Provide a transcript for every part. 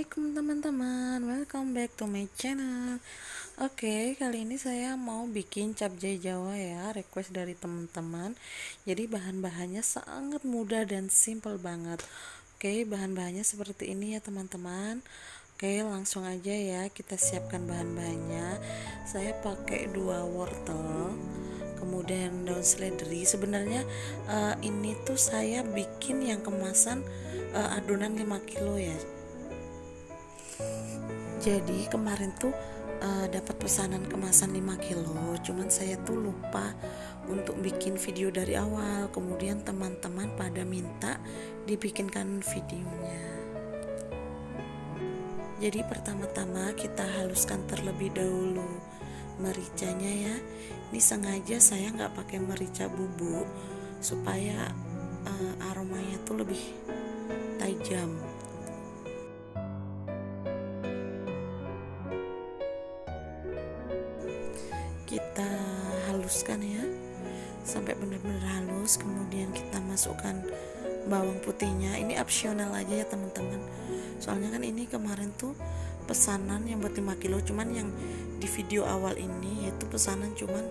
Assalamualaikum teman-teman, welcome back to my channel. Oke, kali ini saya mau bikin capcay Jawa ya, request dari teman-teman. Jadi bahan-bahannya sangat mudah dan simple banget. Oke, bahan-bahannya seperti ini ya teman-teman. Oke, langsung aja ya kita siapkan bahan-bahannya. Saya pakai 2 wortel, kemudian daun seledri. Sebenarnya ini tuh saya bikin yang kemasan adonan 5 kilo ya. Jadi kemarin tuh dapat pesanan kemasan 5 kilo, cuman saya tuh lupa untuk bikin video dari awal. Kemudian teman-teman pada minta dibikinkan videonya. Jadi pertama-tama kita haluskan terlebih dahulu mericanya ya. Ini sengaja saya nggak pakai merica bubuk supaya aromanya tuh lebih tajam. Kita haluskan ya sampai benar-benar halus. Kemudian kita masukkan bawang putihnya. Ini opsional aja ya teman-teman, soalnya kan ini kemarin tuh pesanan yang buat 5 kilo, cuman yang di video awal ini yaitu pesanan cuman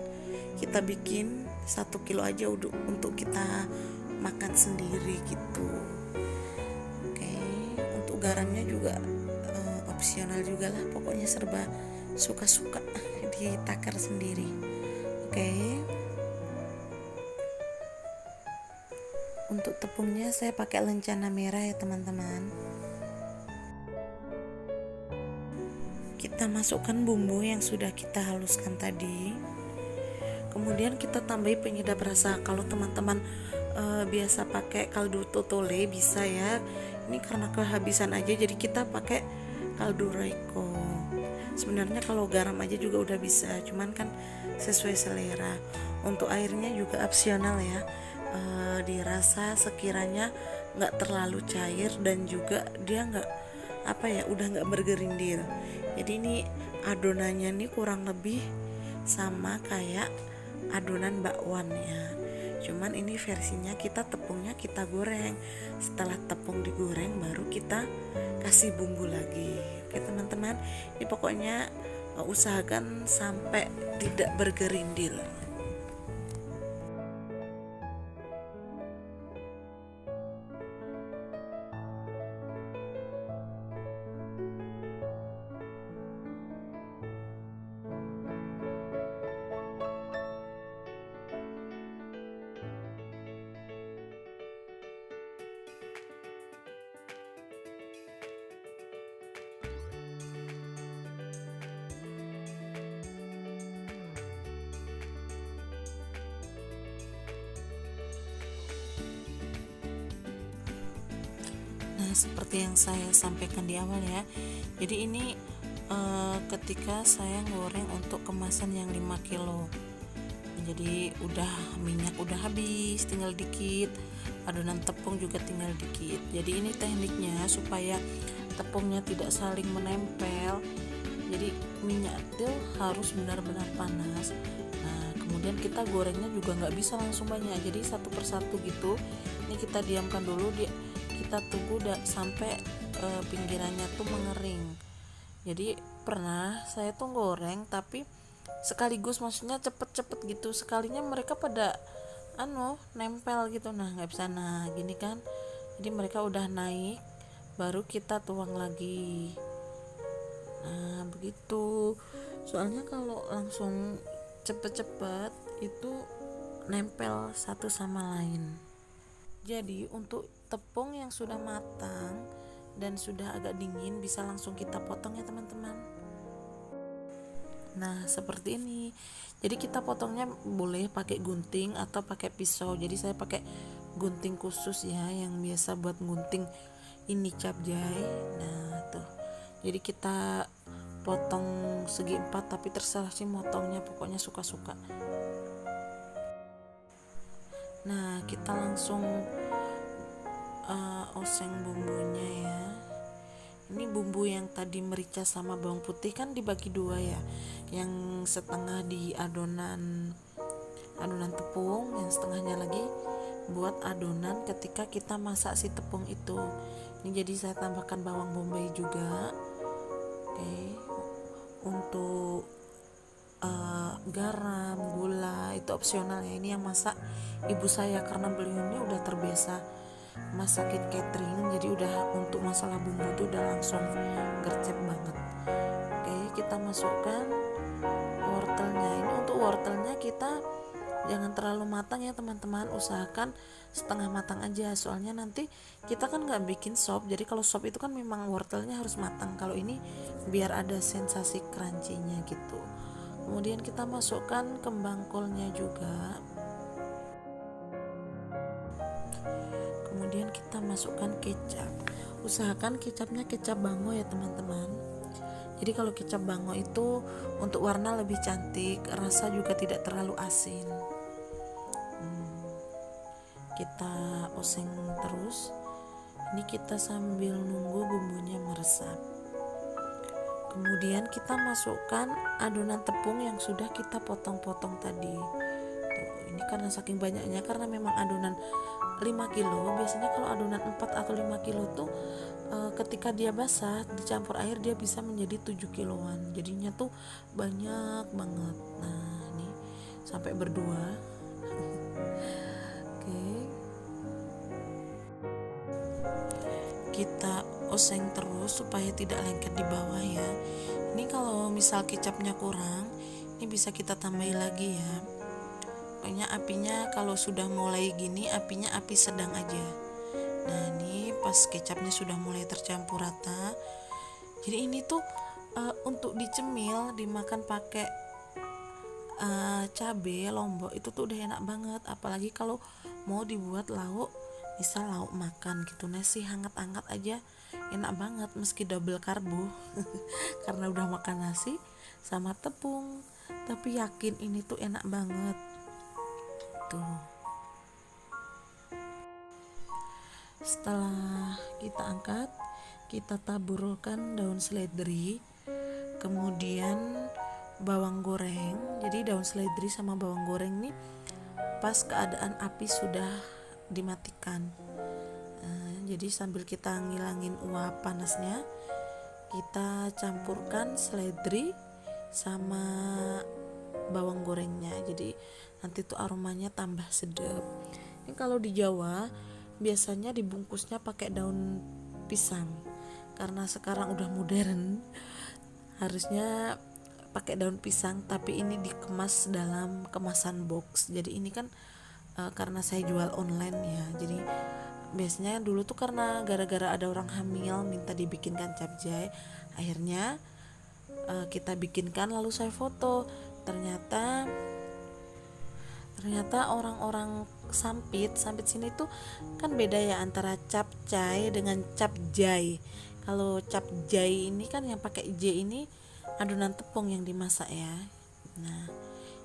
kita bikin 1 kilo aja untuk kita makan sendiri gitu. Oke, untuk garamnya juga opsional juga lah, pokoknya serba suka-suka ditakar sendiri. Oke, untuk tepungnya saya pakai lencana merah ya teman-teman. Kita masukkan bumbu yang sudah kita haluskan tadi. Kemudian kita tambahi penyedap rasa. Kalau teman-teman biasa pakai kaldu totole bisa ya. Ini karena kehabisan aja jadi kita pakai kaldu Royco. Sebenarnya kalau garam aja juga udah bisa, cuman kan sesuai selera. Untuk airnya juga opsional ya, dirasa sekiranya nggak terlalu cair dan juga dia nggak udah nggak bergerindil. Jadi ini adonannya nih kurang lebih sama kayak adonan bakwan ya, cuman ini versinya kita tepungnya kita goreng. Setelah tepung digoreng baru kita kasih bumbu lagi. Oke teman-teman, ini pokoknya usahakan sampai tidak bergerindil. Nah, seperti yang saya sampaikan di awal ya. Jadi ini ketika saya goreng untuk kemasan yang 5 kilo. Jadi minyak udah habis, tinggal dikit. Adonan tepung juga tinggal dikit. Jadi ini tekniknya supaya tepungnya tidak saling menempel. Jadi minyak itu harus benar-benar panas. Nah, kemudian kita gorengnya juga nggak bisa langsung banyak. Jadi satu persatu gitu. Ini kita diamkan dulu, kita tunggu sampai pinggirannya tuh mengering. Jadi pernah saya tuh goreng tapi sekaligus, maksudnya cepet-cepet gitu, sekalinya mereka pada nempel gitu. Nah nggak bisa. Nah gini kan, jadi mereka udah naik baru kita tuang lagi. Nah begitu, soalnya kalau langsung cepet-cepet itu nempel satu sama lain. Jadi untuk tepung yang sudah matang dan sudah agak dingin bisa langsung kita potong ya teman-teman. Nah seperti ini. Jadi kita potongnya boleh pakai gunting atau pakai pisau. Jadi saya pakai gunting khusus ya, yang biasa buat gunting ini capcay. Nah tuh, jadi kita potong segi 4, tapi terserah sih motongnya, pokoknya suka-suka. Nah kita langsung oseng bumbunya ya. Ini bumbu yang tadi merica sama bawang putih kan dibagi 2 ya, yang setengah di adonan tepung, yang setengahnya lagi buat adonan ketika kita masak si tepung itu. Ini jadi saya tambahkan bawang bombay juga. Oke. Untuk garam, gula itu opsional ya. Ini yang masak ibu saya karena beliau ini udah terbiasa masakin catering, jadi udah untuk masalah bumbu tuh udah langsung gercep banget. Oke, kita masukkan wortelnya. Ini untuk wortelnya kita jangan terlalu matang ya teman-teman, usahakan setengah matang aja, soalnya nanti kita kan nggak bikin sop. Jadi kalau sop itu kan memang wortelnya harus matang, kalau ini biar ada sensasi crunchy-nya gitu. Kemudian kita masukkan kembang kolnya juga. Kemudian kita masukkan kecap. Usahakan kecapnya kecap bango ya teman-teman. Jadi kalau kecap bango itu untuk warna lebih cantik, rasa juga tidak terlalu asin. Kita oseng terus. Ini kita sambil nunggu bumbunya meresap. Kemudian kita masukkan adonan tepung yang sudah kita potong-potong tadi. Tuh, ini karena saking banyaknya, karena memang adonan 5 kilo, biasanya kalau adonan 4 atau 5 kilo tuh ketika dia basah dicampur air dia bisa menjadi 7 kiloan. Jadinya tuh banyak banget. Nah, ini sampai berdua. Oke. Kita oseng terus supaya tidak lengket di bawah ya. Ini kalau misal kecapnya kurang, ini bisa kita tambahin lagi ya. Pokoknya apinya kalau sudah mulai gini, apinya api sedang aja. Nah, ini pas kecapnya sudah mulai tercampur rata. Jadi ini tuh untuk dicemil, dimakan pakai cabai lombok itu tuh udah enak banget. Apalagi kalau mau dibuat lauk, misal lauk makan gitu, nasi hangat-hangat aja enak banget, meski double karbo karena udah makan nasi sama tepung, tapi yakin ini tuh enak banget tuh. Setelah kita angkat, kita taburkan daun seledri, kemudian bawang goreng. Jadi daun seledri sama bawang goreng nih pas keadaan api sudah dimatikan. Jadi sambil kita ngilangin uap panasnya, kita campurkan seledri sama bawang gorengnya. Jadi nanti tuh aromanya tambah sedap. Ini kalau di Jawa biasanya dibungkusnya pakai daun pisang. Karena sekarang udah modern, harusnya pakai daun pisang, tapi ini dikemas dalam kemasan box. Jadi ini kan karena saya jual online ya, jadi biasanya dulu tuh karena gara-gara ada orang hamil minta dibikinkan capcay, akhirnya kita bikinkan, lalu saya foto. Ternyata orang-orang sampit sini tuh kan beda ya antara capcay dengan capjay. Kalau capjay ini kan yang pakai J ini adonan tepung yang dimasak ya. Nah,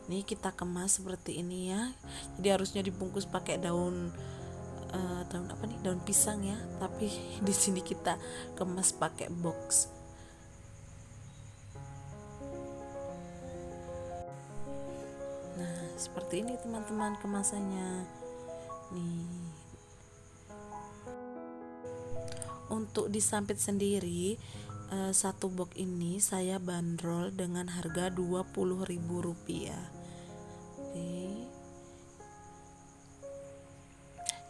ini kita kemas seperti ini ya. Jadi harusnya dibungkus pakai daun daun pisang ya, tapi di sini kita kemas pakai box. Nah, seperti ini teman-teman kemasannya nih. Untuk di sampit sendiri, satu box ini saya bandrol dengan harga Rp20.000. Oke.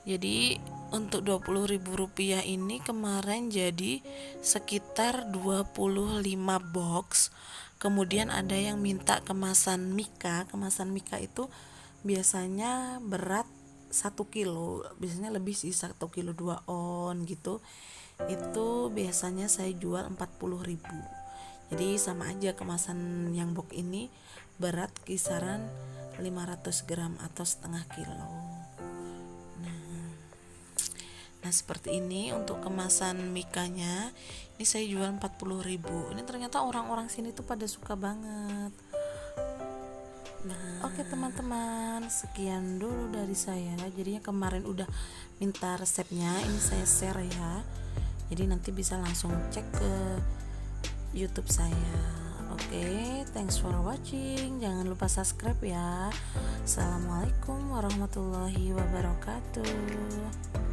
Jadi untuk Rp20.000 ini kemarin jadi sekitar 25 box. Kemudian ada yang minta kemasan Mika. Kemasan Mika itu biasanya berat 1 kilo, biasanya lebih sih, 1 kilo 2 on gitu. Itu biasanya saya jual 40.000. Jadi sama aja, kemasan yang box ini berat kisaran 500 gram atau setengah kilo. Nah seperti ini untuk kemasan Mikanya. Ini saya jual 40.000. Ini ternyata orang-orang sini tuh pada suka banget. Nah, oke teman-teman, sekian dulu dari saya. Jadinya kemarin udah minta resepnya, ini saya share ya. Jadi nanti bisa langsung cek ke YouTube saya. Oke, thanks for watching. Jangan lupa subscribe ya. Assalamualaikum warahmatullahi wabarakatuh.